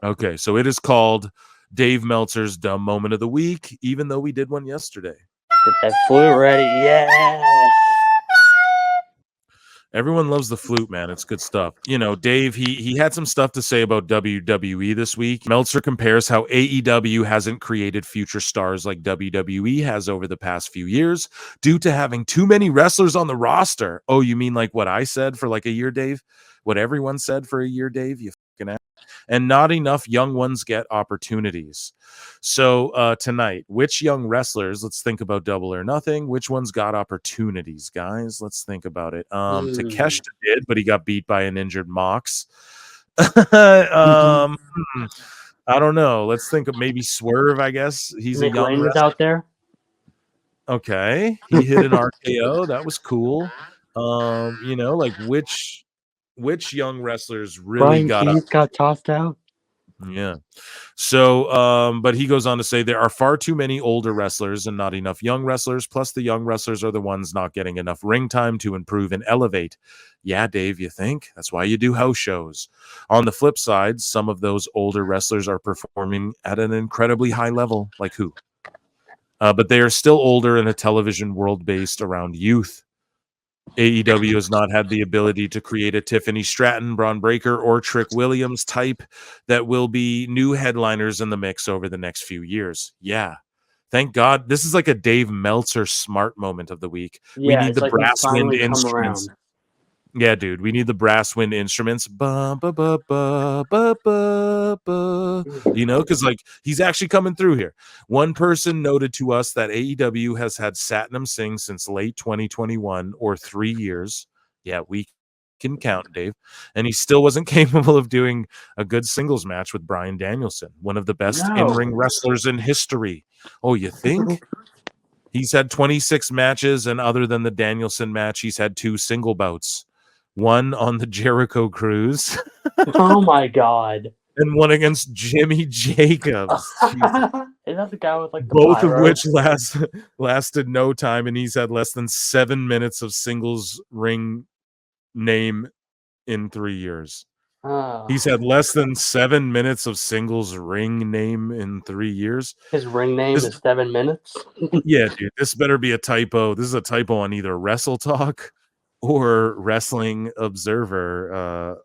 Okay, so it is called Dave Meltzer's Dumb Moment of the Week, even though we did one yesterday. Get that flute ready. Yes. Everyone loves the flute, man. It's good stuff. You know, Dave, he had some stuff to say about WWE this week. Meltzer compares how AEW hasn't created future stars like WWE has over the past few years due to having too many wrestlers on the roster. Oh, you mean like what I said for like a year, Dave? What everyone said for a year, Dave? You fucking ass. And not enough young ones get opportunities. So tonight, which young wrestlers, let's think about Double or Nothing, which ones got opportunities, guys? Let's think about it. Takeshita did, but he got beat by an injured Mox. I don't know. Let's think of maybe Swerve, I guess. He's a young wrestler out there. Okay. He hit an RKO. That was cool. You know, like which young wrestlers really got tossed out. Yeah. So, but he goes on to say there are far too many older wrestlers and not enough young wrestlers. Plus, the young wrestlers are the ones not getting enough ring time to improve and elevate. Yeah, Dave, you think? That's why you do house shows. On the flip side, some of those older wrestlers are performing at an incredibly high level. Like who? But they are still older in a television world based around youth. AEW has not had the ability to create a Tiffany Stratton, Braun Breaker, or Trick Williams type that will be new headliners in the mix over the next few years. Yeah. Thank God. This is like a Dave Meltzer smart moment of the week. Yeah, we need the like brass wind instruments. Yeah, dude, we need the brass wind instruments. Ba, ba, ba, ba, ba, ba, ba. You know, because like he's actually coming through here. One person noted to us that AEW has had Satnam Singh since late 2021 or 3 years. Yeah, we can count, Dave. And he still wasn't capable of doing a good singles match with Bryan Danielson, one of the best in-ring wrestlers in history. Oh, you think? He's had 26 matches, and other than the Danielson match, he's had 2 single bouts. One on the Jericho Cruise. Oh my God. And one against Jimmy Jacobs. Isn't that the guy with like the both pyro? of which lasted no time, and he's had less than 7 minutes of singles ring name in 3 years. He's had less than 7 minutes of singles ring name in 3 years. His ring name is 7 minutes? Yeah, dude. This better be a typo. This is a typo on either Wrestle Talk or Wrestling Observer.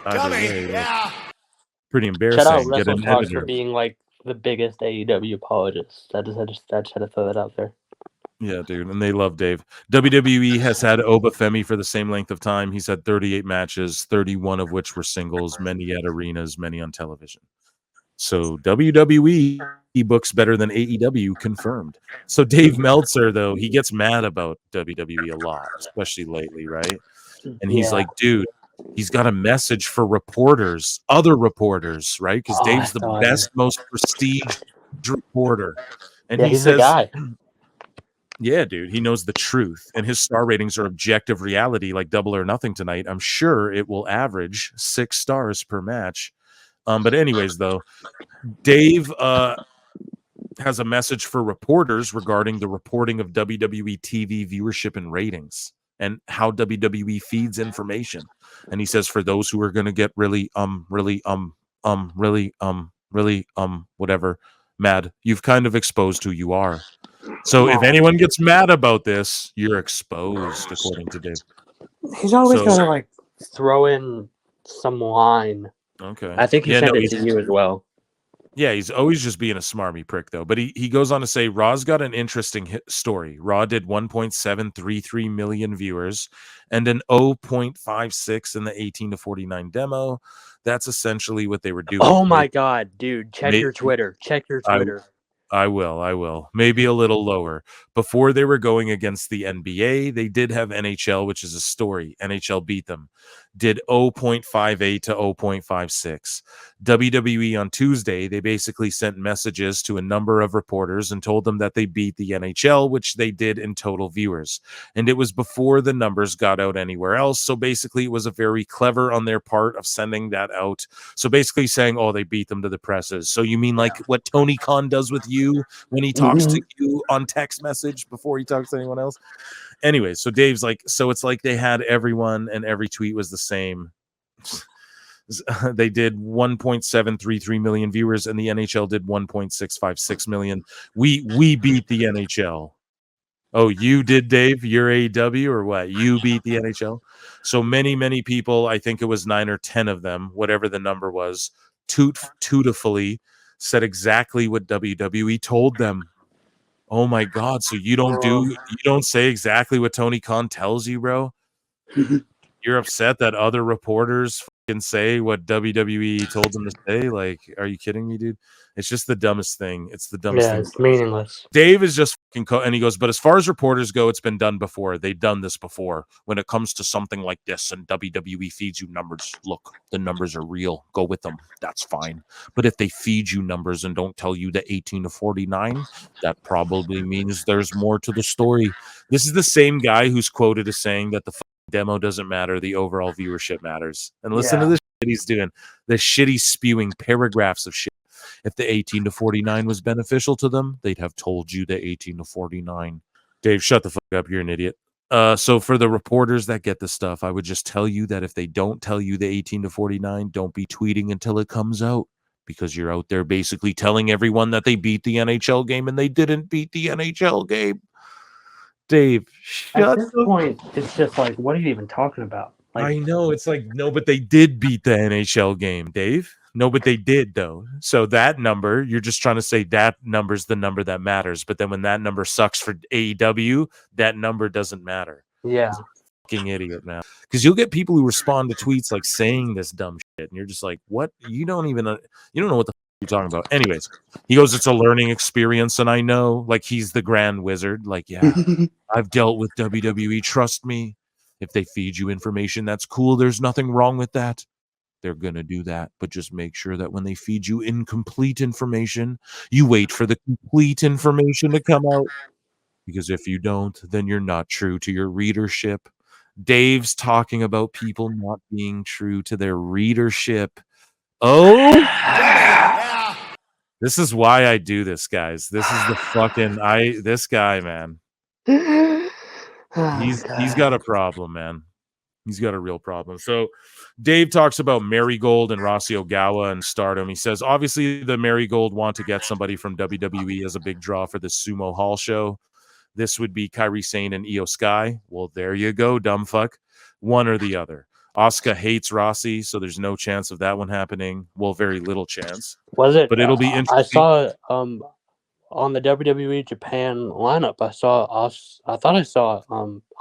Yeah. Pretty embarrassing. Shout out Wrestle Talk for being like the biggest AEW apologist. I just had to throw that out there. Yeah, dude, and they love Dave. WWE has had Obafemi for the same length of time. He's had 38 matches, 31 of which were singles, many at arenas, many on television. So WWE books better than AEW, confirmed. So Dave Meltzer, though, he gets mad about WWE a lot, especially lately, right? And he's like, dude, he's got a message for reporters, other reporters, right? Because Dave's the best, most prestige reporter. And he he's says, the guy. Yeah, dude, he knows the truth, and his star ratings are objective reality like Double or Nothing tonight. I'm sure it will average 6 stars per match. But anyways, though, Dave has a message for reporters regarding the reporting of WWE TV viewership and ratings and how WWE feeds information. And he says, for those who are going to get really whatever mad, you've kind of exposed who you are. So if anyone gets mad about this, you're exposed, according to Dave. He's always going to like throw in some line. Okay. I think he sent it to you as well. Yeah, he's always just being a smarmy prick, though. But he goes on to say, Raw's got an interesting story. Raw did 1.733 million viewers and an 0.56 in the 18 to 49 demo. That's essentially what they were doing. Oh, my God, dude. Check your Twitter. I will. Maybe a little lower. Before they were going against the NBA, they did have NHL, which is a story. NHL beat them. Did 0.58 to 0.56. WWE on Tuesday, they basically sent messages to a number of reporters and told them that they beat the NHL, which they did in total viewers. And it was before the numbers got out anywhere else. So basically, it was a very clever on their part of sending that out. So basically saying, oh, they beat them to the presses. So you mean like what Tony Khan does with you when he talks to you on text message before he talks to anyone else? Anyway, so Dave's like, so it's like they had everyone and every tweet was the same. They did 1.733 million viewers, and the NHL did 1.656 million. We beat the NHL. Oh, you did, Dave? You're AEW or what? You beat the NHL? So many people, I think it was 9 or 10 of them, whatever the number was, dutifully said exactly what WWE told them. Oh my God. So you don't say exactly what Tony Khan tells you, bro? You're upset that other reporters can say what WWE told them to say? Like, are you kidding me, dude? It's just the dumbest thing. It's the dumbest thing. It's meaningless. Dave is just and he goes, but as far as reporters go, it's been done before. They've done this before. When it comes to something like this and WWE feeds you numbers, look, the numbers are real. Go with them. That's fine. But if they feed you numbers and don't tell you the 18 to 49, that probably means there's more to the story. This is the same guy who's quoted as saying that the demo doesn't matter. The overall viewership matters. And listen to this shit he's doing. The shit he's spewing paragraphs of shit. If the 18 to 49 was beneficial to them, they'd have told you the 18 to 49. Dave, shut the fuck up. You're an idiot. So for the reporters that get this stuff, I would just tell you that if they don't tell you the 18 to 49, don't be tweeting until it comes out, because you're out there basically telling everyone that they beat the NHL game and they didn't beat the NHL game. Dave, at this point, it's just like, what are you even talking about? Like, I know, it's like, no, but they did beat the NHL game, Dave. No, but they did, though. So that number, you're just trying to say that number's the number that matters. But then when that number sucks for AEW, that number doesn't matter. Yeah. Fucking idiot, man. Because you'll get people who respond to tweets like saying this dumb shit, and you're just like, what? You don't know what the fuck you're talking about. Anyways, he goes, it's a learning experience, and I know, like, he's the grand wizard. Like, yeah, I've dealt with WWE. Trust me. If they feed you information, that's cool. There's nothing wrong with that. They're going to do that, but just make sure that when they feed you incomplete information, you wait for the complete information to come out. Because if you don't, then you're not true to your readership. Dave's talking about people not being true to their readership. Oh, this is why I do this, guys. This is the fucking this guy, man. He's got a problem, man. He's got a real problem. So Dave talks about Marigold and Rossy Ogawa and Stardom. He says, obviously, the Marigold want to get somebody from WWE as a big draw for the Sumo Hall show. This would be Kairi Sane and Io Sky. Well, there you go, dumb fuck. One or the other. Asuka hates Rossy, so there's no chance of that one happening. Well, very little chance. Was it? But it'll be interesting. I saw on the WWE Japan lineup, I thought I saw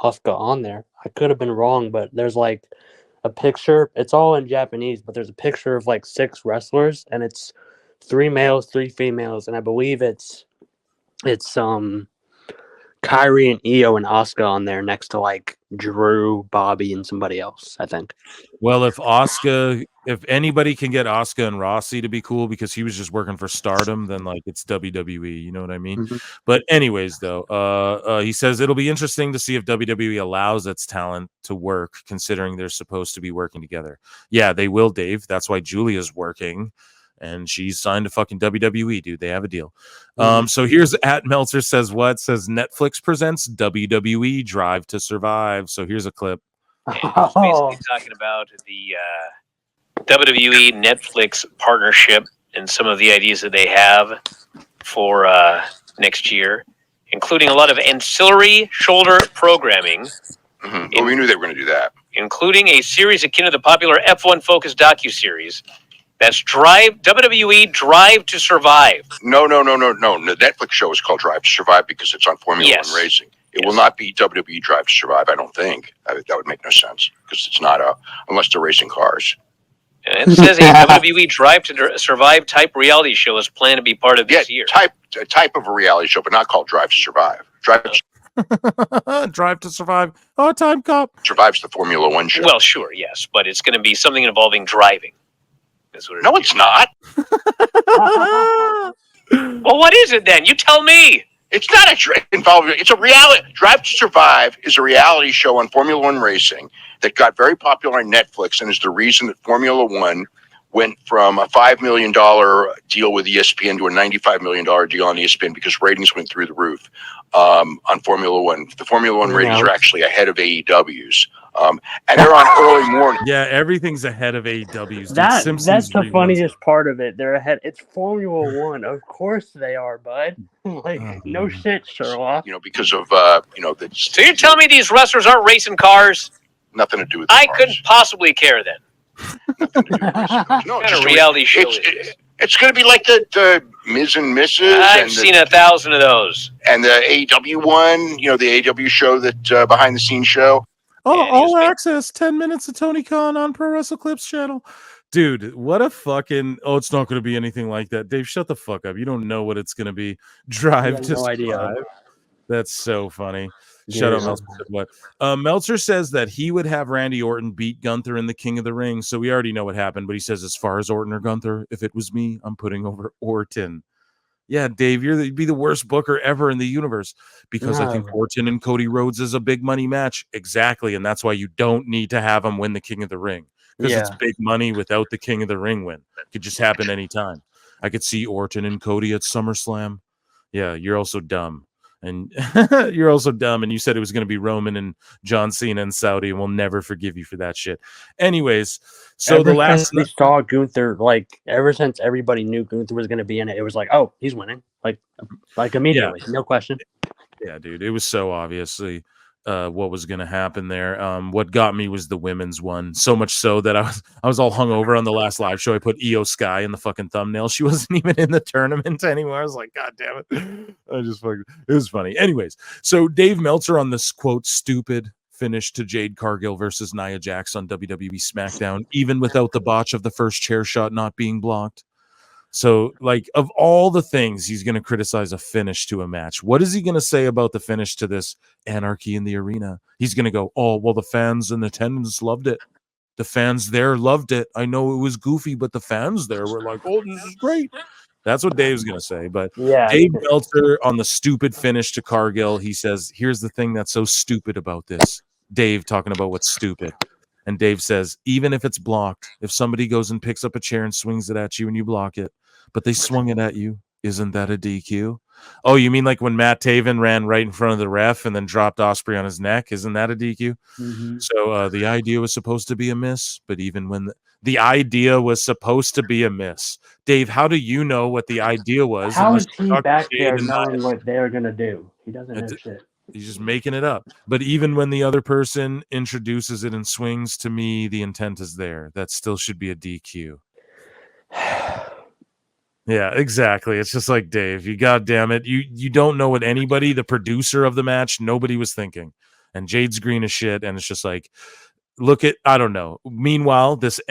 Asuka on there. I could have been wrong, but there's like a picture. It's all in Japanese, but there's a picture of like 6 wrestlers, and it's 3 males, 3 females, and I believe it's Kairi and Io and Asuka on there next to like Drew, Bobby, and somebody else, I think. Well, if anybody can get Asuka and Rossy to be cool because he was just working for Stardom, then like it's WWE, you know what I mean? Mm-hmm. But anyways, though, he says it'll be interesting to see if WWE allows its talent to work, considering they're supposed to be working together. Yeah, they will, Dave. That's why Julia's working. And she's signed to fucking WWE, dude. They have a deal. So here's at Meltzer says Netflix presents WWE Drive to Survive. So here's a clip. And he's basically talking about the WWE Netflix partnership and some of the ideas that they have for next year, including a lot of ancillary shoulder programming. Mm-hmm. Well, we knew they were going to do that. Including a series akin to the popular F1-focused docuseries. That's WWE Drive to Survive. No. The Netflix show is called Drive to Survive because it's on Formula One racing. It will not be WWE Drive to Survive, I don't think. That would make no sense because it's not unless they're racing cars. And it says a WWE Drive to Survive type reality show is planned to be part of this year. A type of a reality show, but not called Drive to Survive. Drive to Survive. Oh, Time Cop. Survive's the Formula One show. Well, sure, yes, but it's going to be something involving driving. No, it's not. Well, what is it then? You tell me. It's not it's a reality. Drive to Survive is a reality show on Formula One racing that got very popular on Netflix and is the reason that Formula One went from a $5 million deal with ESPN to a $95 million deal on ESPN because ratings went through the roof on Formula One. The Formula One ratings are actually ahead of AEW's. And they're on early morning. Yeah, everything's ahead of AEW's. Dude. That's Simpsons the reruns funniest part of it. They're ahead. It's Formula One. Of course they are, bud. Like, no shit, Sherlock. Because of, So you're telling me these wrestlers aren't racing cars? nothing to do with I cars. couldn't possibly care then. Nothing to do with racing cars. No, What kind of reality show is it's, this? it's going to be like the Ms. and Mrs. I've seen 1,000 of those. And the AEW one, the AEW show, that behind the scenes show. Oh, Yeah, all access, 10 minutes of Tony Khan on Pro Wrestle Clips channel. Dude, what a fucking... Oh, it's not going to be anything like that. Dave, shut the fuck up. You don't know what it's going to be. Drive to no idea. Survive. That's so funny. Shut up, Meltzer. What? Meltzer says that he would have Randy Orton beat Gunther in the King of the Ring. So we already know what happened. But he says, as far as Orton or Gunther, if it was me, I'm putting over Orton. Yeah, Dave, you'd be the worst booker ever in the universe because I think Orton and Cody Rhodes is a big money match. Exactly. And that's why you don't need to have them win the King of the Ring because it's big money without the King of the Ring win. It could just happen anytime. I could see Orton and Cody at SummerSlam. Yeah, you're also dumb. And you're also dumb. And you said it was going to be Roman and John Cena and Saudi, and we'll never forgive you for that shit. Anyways, so ever the last since we saw Gunther, ever since everybody knew Gunther was going to be in it, it was like, oh, he's winning, like immediately, no question. Yeah, dude, it was so obviously what was going to happen there. What got me was the women's one, so much so that I was all hungover on the last live show. I put Io Sky in the fucking thumbnail. She wasn't even in the tournament anymore. I was like, God damn it! It was funny. Anyways, so Dave Meltzer on this quote stupid finish to Jade Cargill versus Nia Jax on WWE SmackDown, even without the botch of the first chair shot not being blocked. So, of all the things he's going to criticize a finish to a match, what is he going to say about the finish to this Anarchy in the Arena? He's going to go, oh, well, the fans in attendance loved it. The fans there loved it. I know it was goofy, but the fans there were like, oh, this is great. That's what Dave's going to say. But Dave Meltzer on the stupid finish to Cargill, he says, here's the thing that's so stupid about this. Dave talking about what's stupid. And Dave says, even if it's blocked, if somebody goes and picks up a chair and swings it at you and you block it, but they swung it at you, isn't that a DQ? Oh, you mean like when Matt Taven ran right in front of the ref and then dropped Ospreay on his neck? Isn't that a DQ? Mm-hmm. So the idea was supposed to be a miss, but even when the idea was supposed to be a miss, Dave, how do you know what the idea was? How is he back there knowing what they're going to do? He doesn't know shit. He's just making it up. But even when the other person introduces it and swings, to me, the intent is there. That still should be a DQ. Yeah, exactly. It's just like, Dave, you goddamn it. You don't know what anybody, the producer of the match, nobody was thinking. And Jade's green as shit. And it's just like, look at, I don't know. Meanwhile, these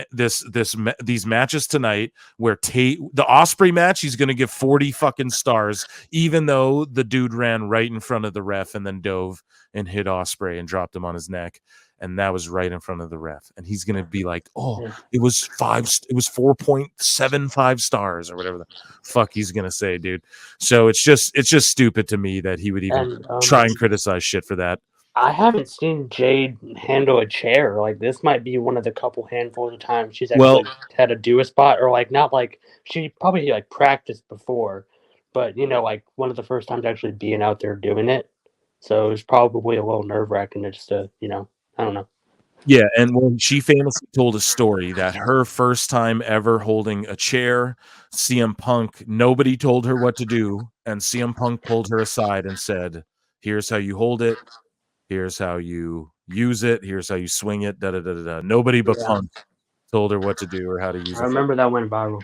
matches tonight where the Ospreay match, he's going to give 40 fucking stars, even though the dude ran right in front of the ref and then dove and hit Ospreay and dropped him on his neck. And that was right in front of the ref. And he's going to be like, oh, it was 4.75 stars or whatever the fuck he's going to say, dude. So it's just stupid to me that he would even try and criticize shit for that. I haven't seen Jade handle a chair. This might be one of the couple handfuls of times she's actually had to do a spot, or not she probably practiced before, but one of the first times actually being out there doing it. So it was probably a little nerve-wracking just to, I don't know. Yeah, and when she famously told a story that her first time ever holding a chair, CM Punk, nobody told her what to do, and CM Punk pulled her aside and said, here's how you hold it, here's how you use it, here's how you swing it, da-da-da-da-da. Nobody but Punk told her what to do or how to use it. I remember that went viral.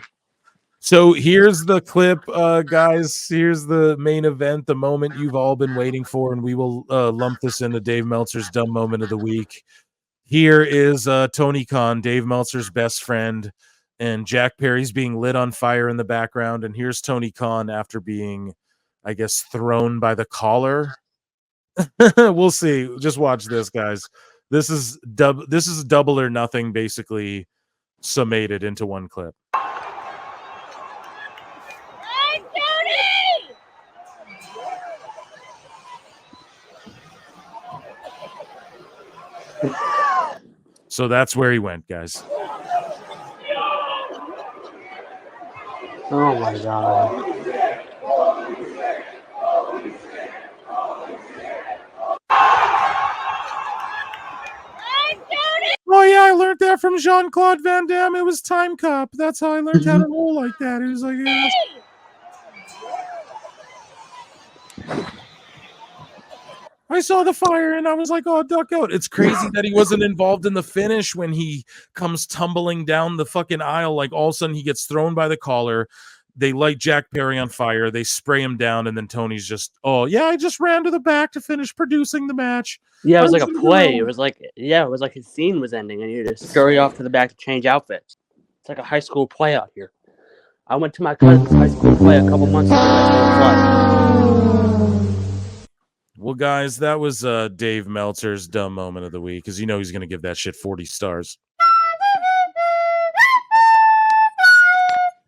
So here's the clip, guys. Here's the main event, the moment you've all been waiting for, and we will lump this into Dave Meltzer's dumb moment of the week. Here is Tony Khan, Dave Meltzer's best friend, and Jack Perry's being lit on fire in the background. And here's Tony Khan after being, I guess, thrown by the collar. We'll see. Just watch this, guys. This is Double or Nothing, basically summated into one clip. So that's where he went, guys. Oh my god. Oh yeah, I learned that from Jean-Claude Van Damme. It was Time Cop. That's how I learned how to roll like that. It was like, yeah. I saw the fire and I was like, oh, duck out. It's crazy that he wasn't involved in the finish when he comes tumbling down the fucking aisle. Like all of a sudden he gets thrown by the collar. They light Jack Perry on fire. They spray him down. And then Tony's just, oh yeah, I just ran to the back to finish producing the match. Yeah, it was like a play. It was like his scene was ending and you just scurry off to the back to change outfits. It's like a high school play out here. I went to my cousin's high school play a couple months ago. That's what it was like. Well, guys, that was Dave Meltzer's dumb moment of the week, because you know he's going to give that shit 40 stars.